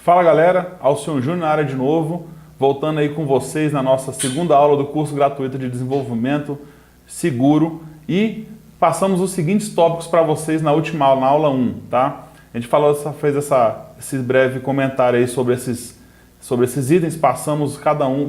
Fala galera, Alcion Júnior na área de novo, voltando aí com vocês na nossa segunda aula do curso gratuito de desenvolvimento seguro e passamos os seguintes tópicos para vocês na última aula, na aula 1, tá? A gente fez esse breve comentário aí sobre esses itens, passamos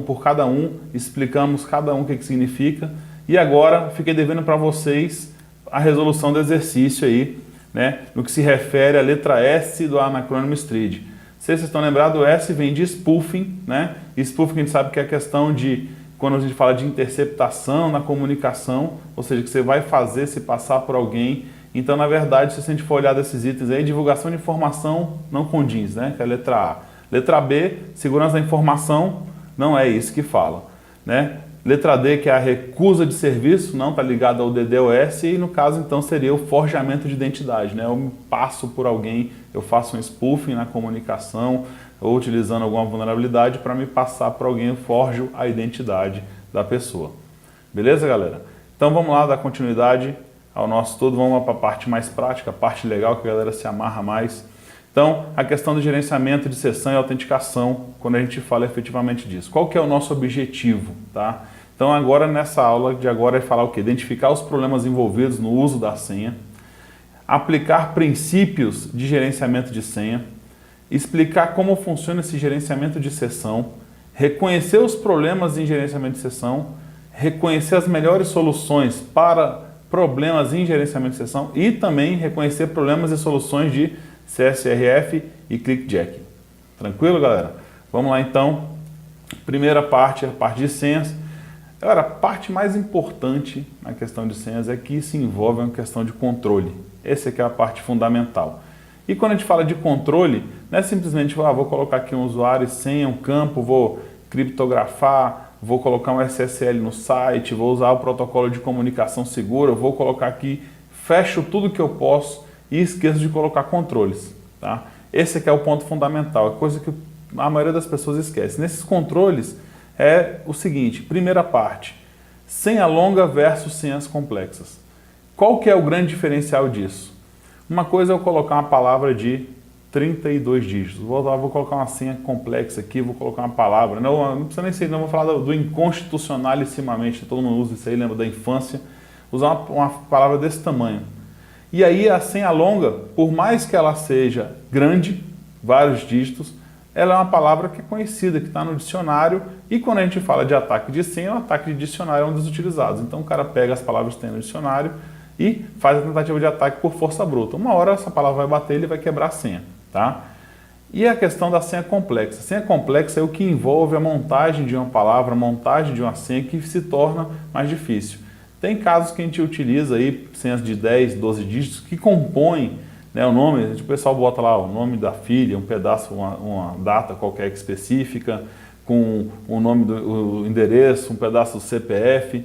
por cada um, explicamos cada um o que significa e agora fiquei devendo para vocês a resolução do exercício aí, né, no que se refere à letra S do anacrônimo STRID. Se vocês estão lembrados, o S vem de spoofing, né? Spoofing a gente sabe que é a questão de, quando a gente fala de interceptação na comunicação, ou seja, que você vai fazer se passar por alguém. Então, na verdade, se a gente for olhar desses itens aí, divulgação de informação não condiz, né? Que é a letra A. Letra B, segurança da informação, não é isso que fala, né? Letra D, que é a recusa de serviço, não está ligado ao DDoS, e no caso então seria o forjamento de identidade, né? Eu me passo por alguém, eu faço um spoofing na comunicação, ou utilizando alguma vulnerabilidade para me passar por alguém, eu forjo a identidade da pessoa. Beleza, galera? Então vamos lá dar continuidade ao nosso estudo, vamos para a parte mais prática, a parte legal que a galera se amarra mais. Então, a questão do gerenciamento de sessão e autenticação, quando a gente fala efetivamente disso. Qual que é o nosso objetivo, tá? Então, agora nessa aula de agora é falar o quê? Identificar os problemas envolvidos no uso da senha, aplicar princípios de gerenciamento de senha, explicar como funciona esse gerenciamento de sessão, reconhecer os problemas em gerenciamento de sessão, reconhecer as melhores soluções para problemas em gerenciamento de sessão e também reconhecer problemas e soluções de CSRF e clickjacking. Tranquilo, galera? Vamos lá então. Primeira parte, a parte de senhas. Agora, a parte mais importante na questão de senhas é que isso envolve uma questão de controle. Essa aqui é a parte fundamental. E quando a gente fala de controle, não é simplesmente, vou colocar aqui um usuário e senha, um campo, vou criptografar, vou colocar um SSL no site, vou usar o protocolo de comunicação segura, vou colocar aqui, fecho tudo que eu posso e esqueço de colocar controles, tá? Esse aqui é o ponto fundamental, a coisa que a maioria das pessoas esquece. Nesses controles é o seguinte, primeira parte, senha longa versus senhas complexas. Qual que é o grande diferencial disso? Uma coisa é eu colocar uma palavra de 32 dígitos, vou colocar uma senha complexa aqui, vou colocar uma palavra, não precisa nem ser, não vou falar do inconstitucionalissimamente, todo mundo usa isso aí, lembra da infância, usar uma palavra desse tamanho. E aí a senha longa, por mais que ela seja grande, vários dígitos, ela é uma palavra que é conhecida, que está no dicionário, e quando a gente fala de ataque de senha, o ataque de dicionário é um dos utilizados. Então o cara pega as palavras que tem no dicionário e faz a tentativa de ataque por força bruta. Uma hora essa palavra vai bater e ele vai quebrar a senha, tá? E a questão da senha complexa. A senha complexa é o que envolve a montagem de uma palavra, a montagem de uma senha que se torna mais difícil. Tem casos que a gente utiliza aí senhas de 10, 12 dígitos que compõem, né, o nome, o pessoal bota lá o nome da filha, um pedaço, uma data qualquer específica, com o nome do endereço, um pedaço do CPF.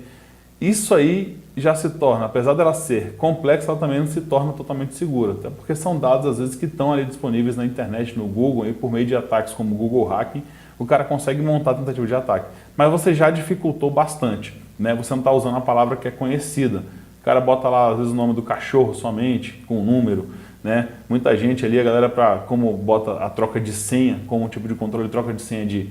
Isso aí já se torna, apesar dela ser complexa, ela também não se torna totalmente segura, até porque são dados às vezes que estão ali disponíveis na internet, no Google, e por meio de ataques como o Google Hacking, o cara consegue montar a tentativa de ataque. Mas você já dificultou bastante, né? Você não está usando a palavra que é conhecida. O cara bota lá, às vezes, o nome do cachorro somente, com o número, né? Muita gente ali, a galera, como bota a troca de senha, como um tipo de controle de troca de senha de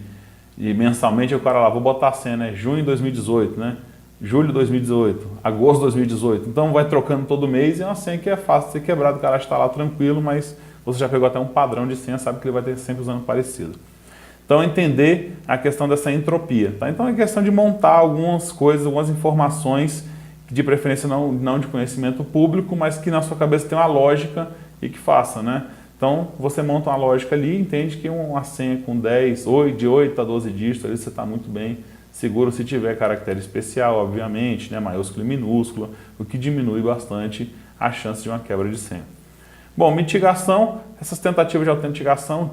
mensalmente, o cara lá, vou botar a senha, né? Junho de 2018, né? Julho de 2018, agosto de 2018. Então vai trocando todo mês e é uma senha que é fácil de ser quebrada. O cara está lá tranquilo, mas você já pegou até um padrão de senha, sabe que ele vai ter sempre usando parecido. Então, entender a questão dessa entropia. Tá? Então, é questão de montar algumas coisas, algumas informações, de preferência não de conhecimento público, mas que na sua cabeça tem uma lógica e que faça, né? Então, você monta uma lógica ali e entende que uma senha com 10, de 8 a 12 dígitos, ali você está muito bem seguro se tiver caractere especial, obviamente, né? Maiúsculo e minúsculo, o que diminui bastante a chance de uma quebra de senha. Bom, mitigação, essas tentativas de autenticação,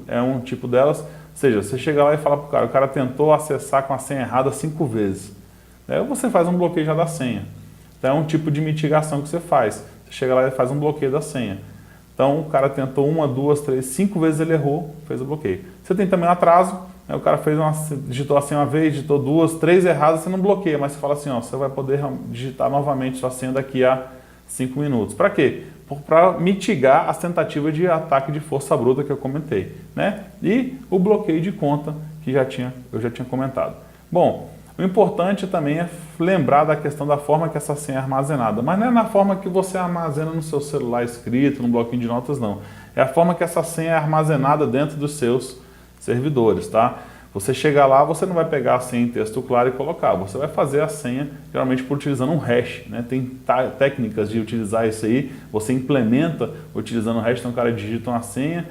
é um tipo delas. Ou seja, você chega lá e fala para o cara tentou acessar com a senha errada 5 vezes. Aí você faz um bloqueio já da senha. Então é um tipo de mitigação que você faz. Você chega lá e faz um bloqueio da senha. Então o cara tentou 1, 2, 3, 5 vezes ele errou, fez o bloqueio. Você tem também um atraso, né? O cara digitou a senha uma vez, digitou 2, 3 erradas, você não bloqueia, mas você fala assim, ó, você vai poder digitar novamente sua senha daqui a 5 minutos. Para quê? para mitigar as tentativas de ataque de força bruta que eu comentei, né? E o bloqueio de conta que eu já tinha comentado. Bom, o importante também é lembrar da questão da forma que essa senha é armazenada, mas não é na forma que você armazena no seu celular escrito, no bloquinho de notas, não. É a forma que essa senha é armazenada dentro dos seus servidores, tá? Você chega lá, você não vai pegar a senha em texto claro e colocar, você vai fazer a senha geralmente utilizando um hash, né? Tem técnicas de utilizar isso aí, você implementa utilizando um hash, então o cara digita uma senha,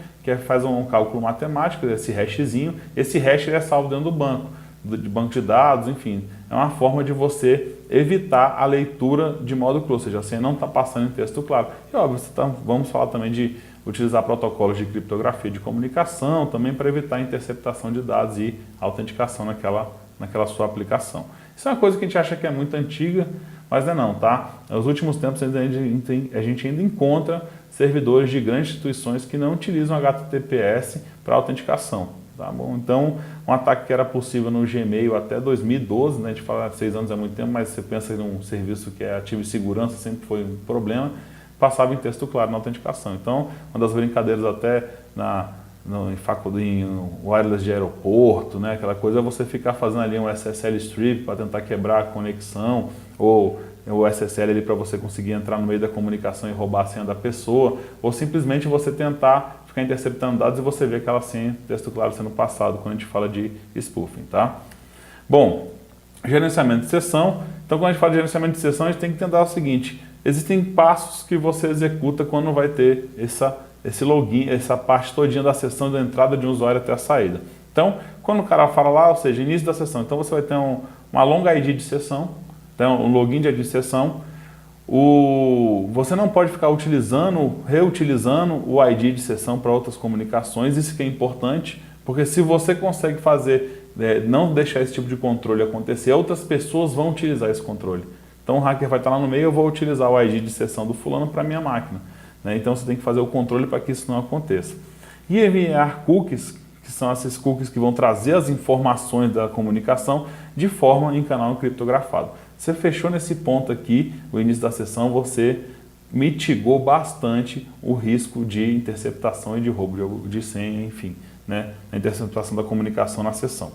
faz um cálculo matemático, esse hashzinho, esse hash é salvo dentro do banco de dados, enfim, é uma forma de você evitar a leitura de modo cru, ou seja, a senha não está passando em texto claro. E óbvio, vamos falar também de utilizar protocolos de criptografia de comunicação, também para evitar a interceptação de dados e autenticação naquela sua aplicação. Isso é uma coisa que a gente acha que é muito antiga, mas não é não, tá? Nos últimos tempos a gente ainda encontra servidores de grandes instituições que não utilizam HTTPS para autenticação. Tá bom? Então, um ataque que era possível no Gmail até 2012, né? A gente fala 6 anos é muito tempo, mas você pensa em um serviço que é ativo de segurança, sempre foi um problema, passava em texto claro na autenticação. Então, uma das brincadeiras até em wireless de aeroporto, né? Aquela coisa é você ficar fazendo ali um SSL strip para tentar quebrar a conexão, ou o SSL ali para você conseguir entrar no meio da comunicação e roubar a senha da pessoa, ou simplesmente você tentar ficar interceptando dados e você vê aquela senha, texto claro, sendo passado quando a gente fala de spoofing, tá? Bom, gerenciamento de sessão. Então, quando a gente fala de gerenciamento de sessão, a gente tem que entender o seguinte: existem passos que você executa quando vai ter esse login, essa parte todinha da sessão da entrada de um usuário até a saída. Então, quando o cara fala lá, ou seja, início da sessão, então você vai ter uma longa ID de sessão, então um login de ID de sessão. Você não pode ficar reutilizando o ID de sessão para outras comunicações, isso que é importante, porque se você consegue fazer, não deixar esse tipo de controle acontecer, outras pessoas vão utilizar esse controle. Então o hacker vai estar lá no meio, eu vou utilizar o ID de sessão do fulano para a minha máquina, né? Então você tem que fazer o controle para que isso não aconteça. E enviar cookies, que são esses cookies que vão trazer as informações da comunicação de forma em canal criptografado. Você fechou nesse ponto aqui, o início da sessão, você mitigou bastante o risco de interceptação e de roubo de senha, enfim, né, a interceptação da comunicação na sessão.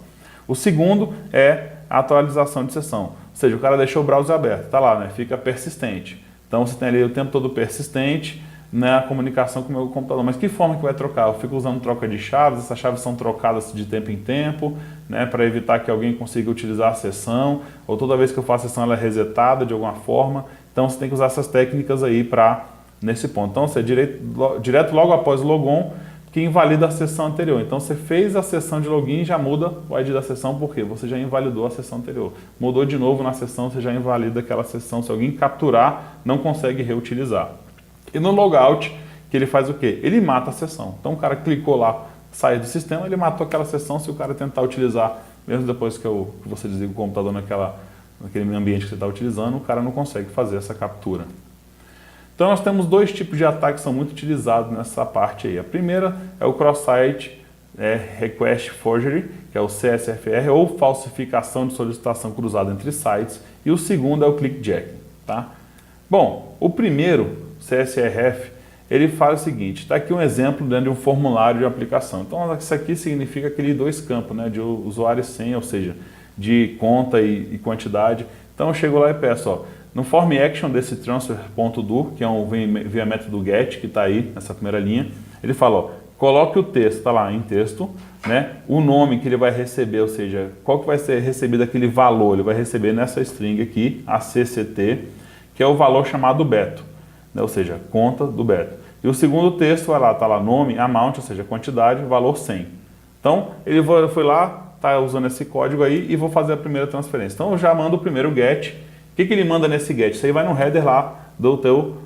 O segundo é a atualização de sessão, ou seja, o cara deixou o browser aberto, tá lá, né, fica persistente. Então você tem ali o tempo todo persistente, né, a comunicação com o meu computador. Mas que forma que vai trocar? Eu fico usando troca de chaves, essas chaves são trocadas de tempo em tempo, né, para evitar que alguém consiga utilizar a sessão, ou toda vez que eu faço a sessão ela é resetada de alguma forma. Então você tem que usar essas técnicas aí nesse ponto. Então você é direto logo após o logon, que invalida a sessão anterior. Então você fez a sessão de login e já muda o ID da sessão, porque você já invalidou a sessão anterior. Mudou de novo na sessão, você já invalida aquela sessão. Se alguém capturar, não consegue reutilizar. E no logout, que ele faz o quê? Ele mata a sessão. Então o cara clicou lá, saiu do sistema, ele matou aquela sessão. Se o cara tentar utilizar, mesmo depois que você desliga o computador naquele ambiente que você está utilizando, o cara não consegue fazer essa captura. Então nós temos dois tipos de ataques que são muito utilizados nessa parte aí. A primeira é o Cross-Site Request Forgery, que é o CSFR, ou falsificação de solicitação cruzada entre sites. E o segundo é o Clickjacking, tá? Bom, o primeiro, CSRF, ele faz o seguinte, está aqui um exemplo dentro de um formulário de aplicação. Então isso aqui significa aqueles dois campos, né, de usuário e senha, ou seja, de conta e quantidade. Então eu chego lá e peço, ó, no form action desse transfer.do, que é via método get, que está aí nessa primeira linha, ele fala, ó, coloque o texto, está lá em texto, né, o nome que ele vai receber, ou seja, qual que vai ser recebido aquele valor, ele vai receber nessa string aqui, ACCT, que é o valor chamado beto, né, ou seja, conta do beto. E o segundo texto vai lá, está lá nome, amount, ou seja, quantidade, valor 100. Então, ele foi lá, está usando esse código aí e vou fazer a primeira transferência. Então, eu já mando o primeiro get. O que ele manda nesse get? Isso aí vai no header lá do teu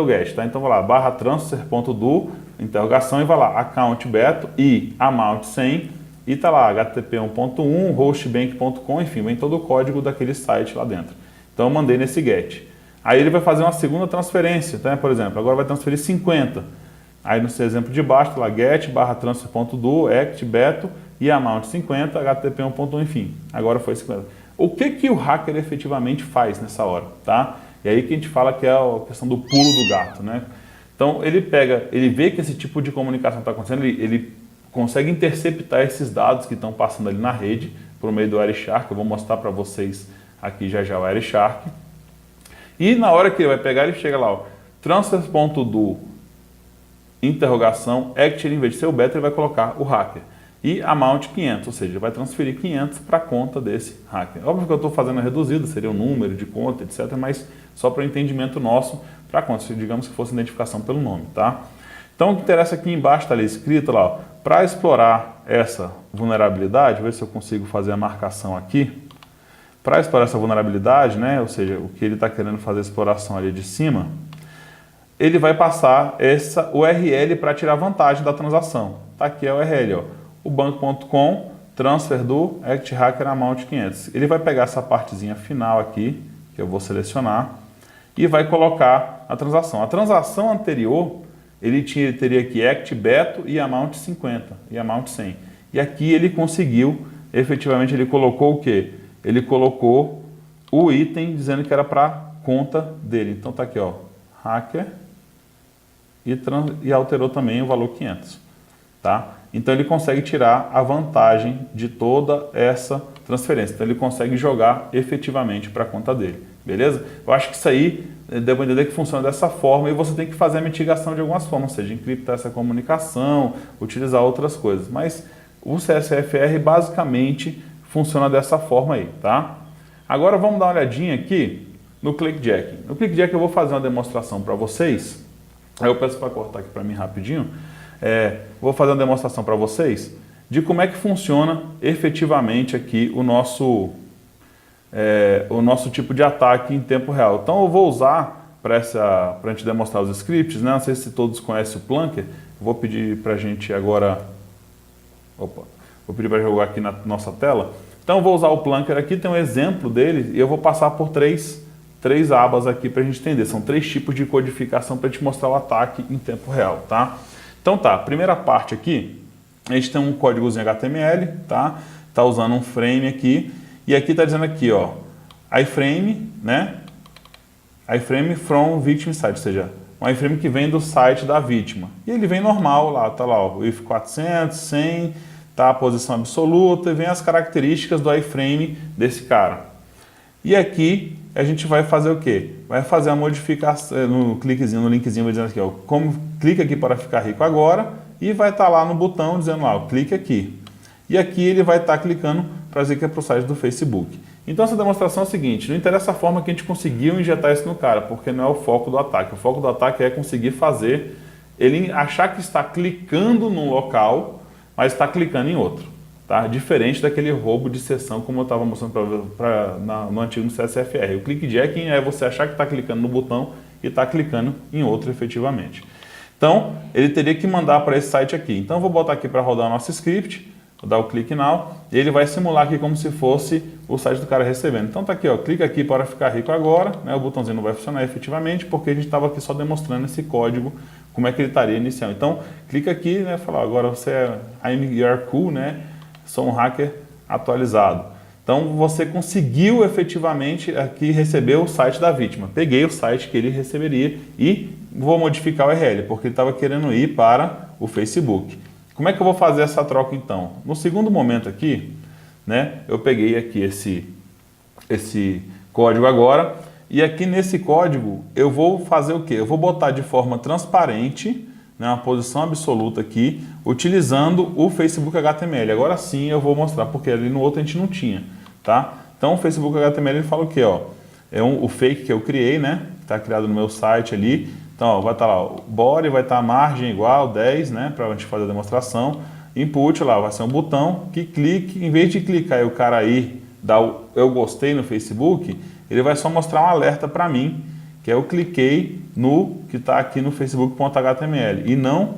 get, tá? Então, vai lá, barra transfer.do, interrogação, e vai lá, account beto e amount 100, e tá lá, http 1.1, hostbank.com, enfim, vem todo o código daquele site lá dentro. Então, eu mandei nesse get. Aí ele vai fazer uma segunda transferência, tá? Por exemplo, agora vai transferir 50. Aí no seu exemplo de baixo, tá lá, get, barra transfer.do, act, beto, e amount 50, http 1.1, enfim, agora foi 50. O que o hacker efetivamente faz nessa hora, tá? E aí que a gente fala que é a questão do pulo do gato, né? Então ele vê que esse tipo de comunicação está acontecendo, ele consegue interceptar esses dados que estão passando ali na rede por meio do Wireshark. Eu vou mostrar para vocês aqui já o Wireshark. E na hora que ele vai pegar, ele chega lá, ó, transfer.do interrogação act, em vez de ser o beta, ele vai colocar o hacker. E amount 500, ou seja, ele vai transferir 500 para a conta desse hacker. Óbvio que eu estou fazendo a reduzida, seria o número de conta, etc., mas só para o entendimento nosso, para a conta, digamos que fosse identificação pelo nome, tá? Então o que interessa aqui embaixo está ali escrito lá, para explorar essa vulnerabilidade, ver se eu consigo fazer a marcação aqui. Para explorar essa vulnerabilidade, né, ou seja, o que ele está querendo fazer a exploração ali de cima, ele vai passar essa URL para tirar vantagem da transação. Tá aqui a URL, ó, o banco.com, transfer do ActHacker amount 500. Ele vai pegar essa partezinha final aqui, que eu vou selecionar, e vai colocar a transação. A transação anterior, ele teria aqui ActBeto e amount 50, e amount 100. E aqui ele conseguiu, efetivamente ele colocou o quê? Ele colocou o item dizendo que era para conta dele. Então tá aqui, ó, hacker, e alterou também o valor 500, tá? Então ele consegue tirar a vantagem de toda essa transferência. Então ele consegue jogar efetivamente para a conta dele, beleza? Eu acho que isso aí devo entender que funciona dessa forma, e você tem que fazer a mitigação de algumas formas, ou seja, encriptar essa comunicação, utilizar outras coisas. Mas o CSFR basicamente funciona dessa forma aí, tá? Agora vamos dar uma olhadinha aqui no Clickjacking. No Clickjacking eu vou fazer uma demonstração para vocês. Aí eu peço para cortar aqui para mim rapidinho. Vou fazer uma demonstração para vocês de como é que funciona efetivamente aqui o nosso tipo de ataque em tempo real. Então eu vou usar para a gente demonstrar os scripts, né? Não sei se todos conhecem o Planker. Vou pedir para a gente agora... Vou pedir para jogar aqui na nossa tela. Então eu vou usar o Planker aqui, tem um exemplo dele, e eu vou passar por três abas aqui para a gente entender. São 3 tipos de codificação para te mostrar o ataque em tempo real, tá? Então tá, primeira parte aqui, a gente tem um códigozinho HTML, tá? Tá usando um frame aqui, e aqui tá dizendo aqui, ó, iframe, né? iframe from victim site, ou seja, um iframe que vem do site da vítima. E ele vem normal lá, tá lá, ó, if 400, 100, tá? A posição absoluta, e vem as características do iframe desse cara. E aqui a gente vai fazer o quê? Vai fazer a modificação, no linkzinho, vai dizendo aqui, ó, clica aqui para ficar rico agora, e vai estar lá no botão dizendo lá, ó, clique aqui. E aqui ele vai estar clicando para dizer que é para o site do Facebook. Então essa demonstração é o seguinte, não interessa a forma que a gente conseguiu injetar isso no cara, porque não é o foco do ataque. O foco do ataque é conseguir fazer ele achar que está clicando num local, mas está clicando em outro. Tá? Diferente daquele roubo de sessão, como eu estava mostrando no antigo CSFR. O clickjacking é você achar que está clicando no botão e está clicando em outro efetivamente. Então, ele teria que mandar para esse site aqui. Então, eu vou botar aqui para rodar o nosso script, vou dar o click now, e ele vai simular aqui como se fosse o site do cara recebendo. Então, tá aqui, ó, clica aqui para ficar rico agora, né? O botãozinho não vai funcionar efetivamente, porque a gente estava aqui só demonstrando esse código, como é que ele estaria iniciando. Então, clica aqui, né? Fala, agora você é you're cool, né? Sou um hacker atualizado. Então você conseguiu efetivamente aqui receber o site da vítima. Peguei o site que ele receberia e vou modificar o URL, porque ele estava querendo ir para o Facebook. Como é que eu vou fazer essa troca então? No segundo momento aqui, né, eu peguei aqui esse código agora, e aqui nesse código eu vou fazer o quê? Eu vou botar de forma transparente, né, uma posição absoluta aqui, utilizando o Facebook HTML. Agora sim eu vou mostrar, porque ali no outro a gente não tinha, tá? Então o Facebook HTML ele fala o quê? Ó? O fake que eu criei, né? Está criado no meu site ali. Então ó, vai estar lá, o body vai estar a margem igual 10, né? Para a gente fazer a demonstração. Input lá vai ser um botão que clique, em vez de clicar e o cara aí dar o eu gostei no Facebook, ele vai só mostrar um alerta para mim, que eu cliquei no que está aqui no facebook.html e não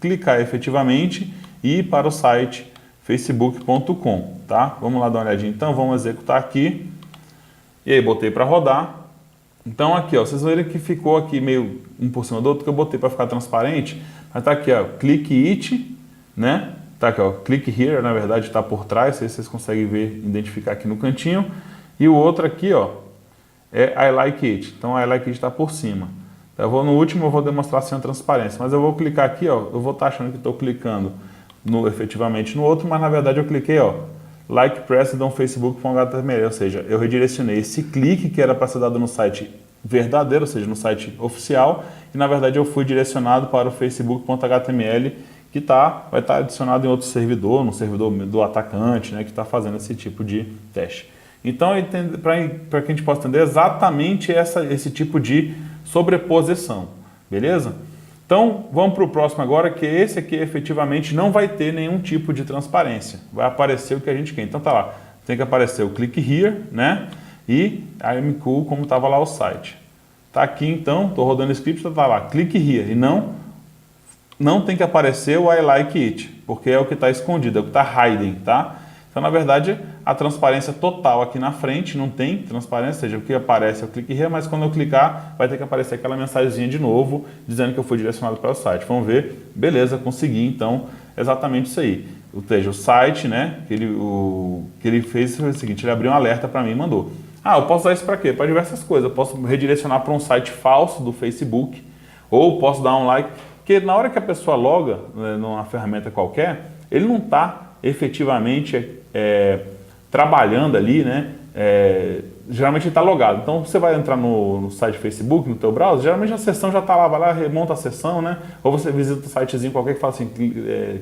clicar efetivamente e ir para o site facebook.com, tá? Vamos lá dar uma olhadinha então, vamos executar aqui e aí botei para rodar. Então aqui, ó, vocês viram que ficou aqui meio um por cima do outro, que eu botei para ficar transparente, mas tá aqui, ó, click it, né? Tá aqui, ó, click here, na verdade está por trás, aí vocês conseguem ver, identificar aqui no cantinho, e o outro aqui, ó, é I like it, então I like it está por cima. No último eu vou demonstrar sem a transparência, mas eu vou clicar aqui, ó, eu vou estar achando que estou clicando efetivamente no outro, mas na verdade eu cliquei, ó, like pressed on facebook.html, ou seja, eu redirecionei esse clique que era para ser dado no site verdadeiro, ou seja, no site oficial, e na verdade eu fui direcionado para o facebook.html, que vai estar adicionado em outro servidor, no servidor do atacante, né, que está fazendo esse tipo de teste. Então, para que a gente possa entender exatamente esse tipo de sobreposição, beleza? Então, vamos para o próximo agora, que esse aqui efetivamente não vai ter nenhum tipo de transparência. Vai aparecer o que a gente quer. Então tá lá, tem que aparecer o click here, né? E I'm cool, como estava lá o site. Tá aqui então, estou rodando o script, tá lá, click here. E não tem que aparecer o I like it, porque é o que está escondido, é o que está hiding, tá? Então, na verdade, a transparência total aqui na frente, não tem transparência, ou seja, o que aparece é o clique here, mas quando eu clicar, vai ter que aparecer aquela mensagenzinha de novo, dizendo que eu fui direcionado para o site. Vamos ver, beleza, consegui, então, exatamente isso aí. Ou seja, o site, né, que ele fez foi o seguinte, ele abriu um alerta para mim e mandou. Eu posso usar isso para quê? Para diversas coisas. Eu posso redirecionar para um site falso do Facebook, ou posso dar um like, porque na hora que a pessoa loga, né, numa ferramenta qualquer, ele não está efetivamente trabalhando ali, né? Geralmente ele está logado. Então você vai entrar no site Facebook, no teu browser, geralmente a sessão já está lá, vai lá, remonta a sessão, né? Ou você visita um sitezinho qualquer que fala assim,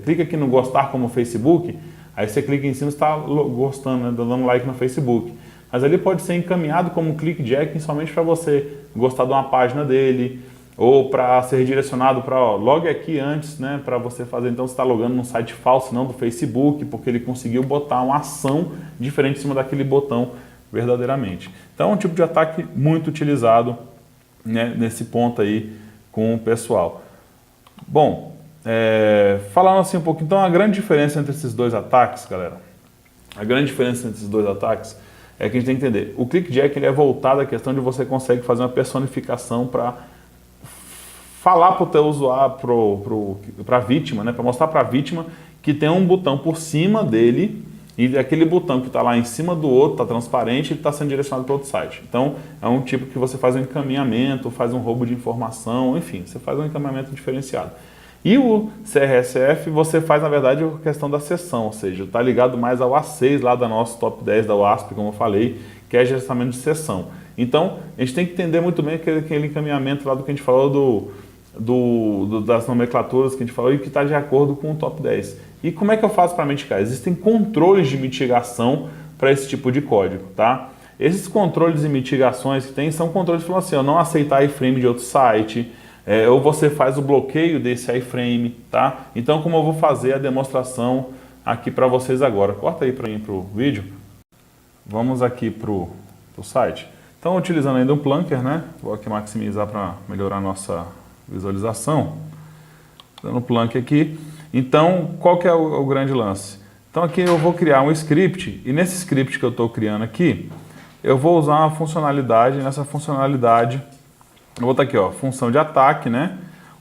clica aqui no gostar como Facebook, aí você clica em cima e está gostando, né? Dando like no Facebook. Mas ali pode ser encaminhado como um clickjacking somente para você gostar de uma página dele, ou para ser redirecionado para, logue aqui antes, né, para você fazer, então você está logando num site falso, não do Facebook, porque ele conseguiu botar uma ação diferente em cima daquele botão verdadeiramente. Então é um tipo de ataque muito utilizado, né, nesse ponto aí com o pessoal. Bom, falando assim um pouco, então a grande diferença entre esses dois ataques, galera, a grande diferença entre esses dois ataques é que a gente tem que entender, o clickjack ele é voltado à questão de você consegue fazer uma personificação para falar para o teu usuário, para a vítima, né, para mostrar para a vítima que tem um botão por cima dele e aquele botão que está lá em cima do outro, está transparente e está sendo direcionado para outro site. Então, é um tipo que você faz um encaminhamento, faz um roubo de informação, enfim, você faz um encaminhamento diferenciado. E o CRSF, você faz, na verdade, a questão da sessão, ou seja, está ligado mais ao A6 lá da nossa top 10 da WASP, como eu falei, que é gerenciamento de sessão. Então, a gente tem que entender muito bem aquele encaminhamento lá do que a gente falou das nomenclaturas que a gente falou e que está de acordo com o top 10. E como é que eu faço para mitigar? Existem controles de mitigação para esse tipo de código, tá? Esses controles e mitigações que tem são controles que falam assim, não aceitar iframe de outro site, ou você faz o bloqueio desse iframe, tá? Então, como eu vou fazer a demonstração aqui para vocês agora? Corta aí para mim para o vídeo. Vamos aqui para o site. Então, utilizando ainda um Plunker, né? Vou aqui maximizar para melhorar a nossa visualização, dando Plunk aqui. Então, qual que é o grande lance? Então aqui eu vou criar um script, e nesse script que eu estou criando aqui, eu vou usar uma funcionalidade, nessa funcionalidade, eu vou estar aqui, ó, função de ataque, né?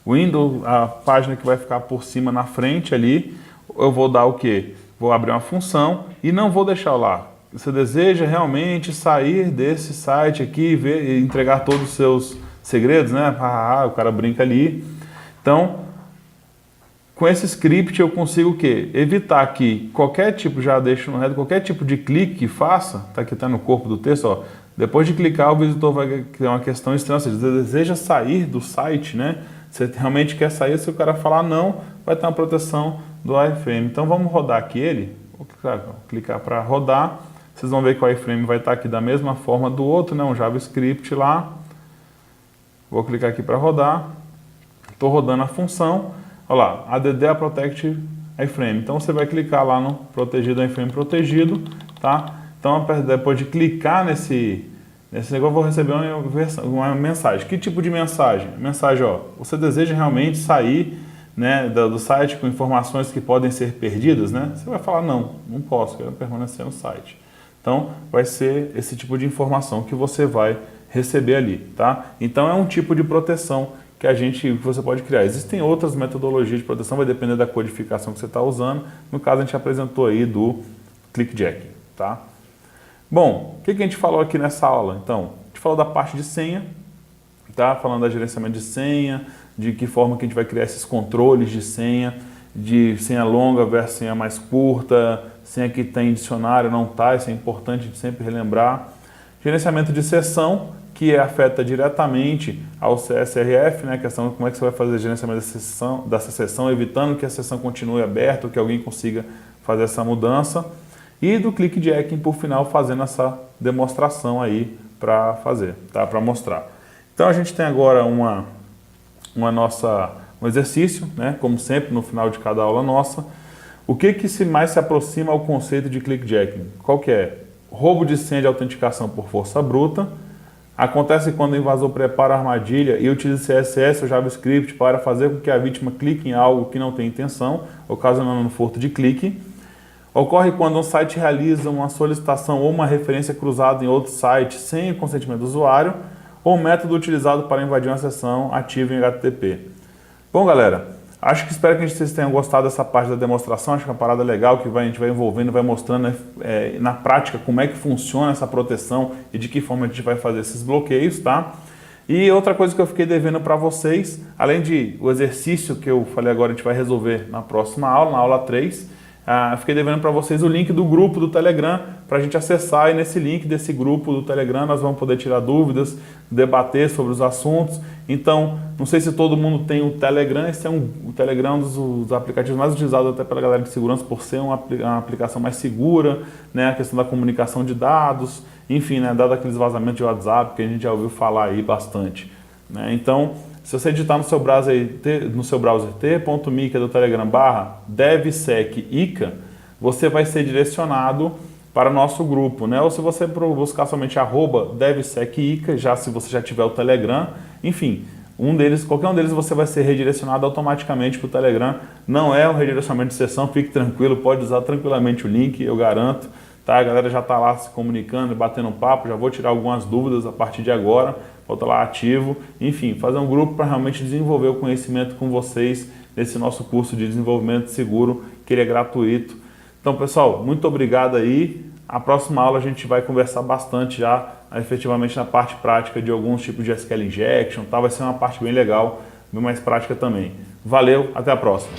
Windows, a página que vai ficar por cima na frente ali, eu vou dar o quê? Vou abrir uma função e não vou deixar lá. Você deseja realmente sair desse site aqui e entregar todos os seus segredos, né? O cara brinca ali. Então, com esse script eu consigo o quê? Evitar que qualquer tipo, já deixo no header, qualquer tipo de clique que faça, tá aqui, tá no corpo do texto, ó. Depois de clicar, o visitor vai criar uma questão estranha, ou seja, você deseja sair do site, né? Você realmente quer sair, se o cara falar não, vai ter uma proteção do iframe. Então vamos rodar aqui ele, vou clicar para rodar, vocês vão ver que o iframe vai estar aqui da mesma forma do outro, né? Um JavaScript lá. Vou clicar aqui para rodar, estou rodando a função, olha lá, add protect iframe. Então você vai clicar lá no protegido, iframe protegido, tá? Então depois de clicar nesse negócio, eu vou receber uma mensagem. Que tipo de mensagem? Mensagem, ó, você deseja realmente sair, né, do site com informações que podem ser perdidas, né? Você vai falar, não posso, quero permanecer no site. Então vai ser esse tipo de informação que você vai receber ali, tá? Então é um tipo de proteção que você pode criar. Existem outras metodologias de proteção, vai depender da codificação que você está usando. No caso, a gente apresentou aí do clickjacking, tá? Bom, o que a gente falou aqui nessa aula? Então, a gente falou da parte de senha, tá? Falando da gerenciamento de senha, de que forma que a gente vai criar esses controles de senha longa versus senha mais curta, senha que tem dicionário, não tá, isso é importante a gente sempre relembrar. Gerenciamento de sessão, que afeta diretamente ao CSRF, né? A questão de como é que você vai fazer o gerenciamento dessa sessão, evitando que a sessão continue aberta, ou que alguém consiga fazer essa mudança. E do clickjacking, por final, fazendo essa demonstração aí para fazer, tá? Para mostrar. Então a gente tem agora um exercício, né? Como sempre, no final de cada aula nossa. O que mais se aproxima ao conceito de clickjacking? Qual que é? Roubo de senha de autenticação por força bruta. Acontece quando o invasor prepara a armadilha e utiliza CSS ou JavaScript para fazer com que a vítima clique em algo que não tem intenção, ocasionando um furto de clique. Ocorre quando um site realiza uma solicitação ou uma referência cruzada em outro site sem o consentimento do usuário, ou método utilizado para invadir uma sessão ativa em HTTP. Bom, galera, espero que vocês tenham gostado dessa parte da demonstração. Acho que é uma parada legal que a gente vai envolvendo, vai mostrando na prática como é que funciona essa proteção e de que forma a gente vai fazer esses bloqueios, tá? E outra coisa que eu fiquei devendo para vocês, além de o exercício que eu falei agora, a gente vai resolver na próxima aula, na aula 3, fiquei devendo para vocês o link do grupo do Telegram para a gente acessar, e nesse link desse grupo do Telegram nós vamos poder tirar dúvidas, debater sobre os assuntos. Então, não sei se todo mundo tem o Telegram, o Telegram é um dos aplicativos mais utilizados até pela galera de segurança, por ser uma aplicação mais segura, né, a questão da comunicação de dados, enfim, né, dado aqueles vazamentos de WhatsApp que a gente já ouviu falar aí bastante, né? Então, se você digitar no seu browser t.me, que é do Telegram, /devsecica, você vai ser direcionado para o nosso grupo, né? Ou se você buscar somente @devsecica, se você já tiver o Telegram, enfim, qualquer um deles você vai ser redirecionado automaticamente para o Telegram. Não é um redirecionamento de sessão, fique tranquilo, pode usar tranquilamente o link, eu garanto. Tá? A galera já está lá se comunicando, batendo um papo, já vou tirar algumas dúvidas a partir de agora, vou estar lá ativo. Enfim, fazer um grupo para realmente desenvolver o conhecimento com vocês nesse nosso curso de desenvolvimento seguro, que ele é gratuito. Então, pessoal, muito obrigado aí. A próxima aula a gente vai conversar bastante já, efetivamente, na parte prática de alguns tipos de SQL Injection, tá? Vai ser uma parte bem legal, bem mais prática também. Valeu, até a próxima.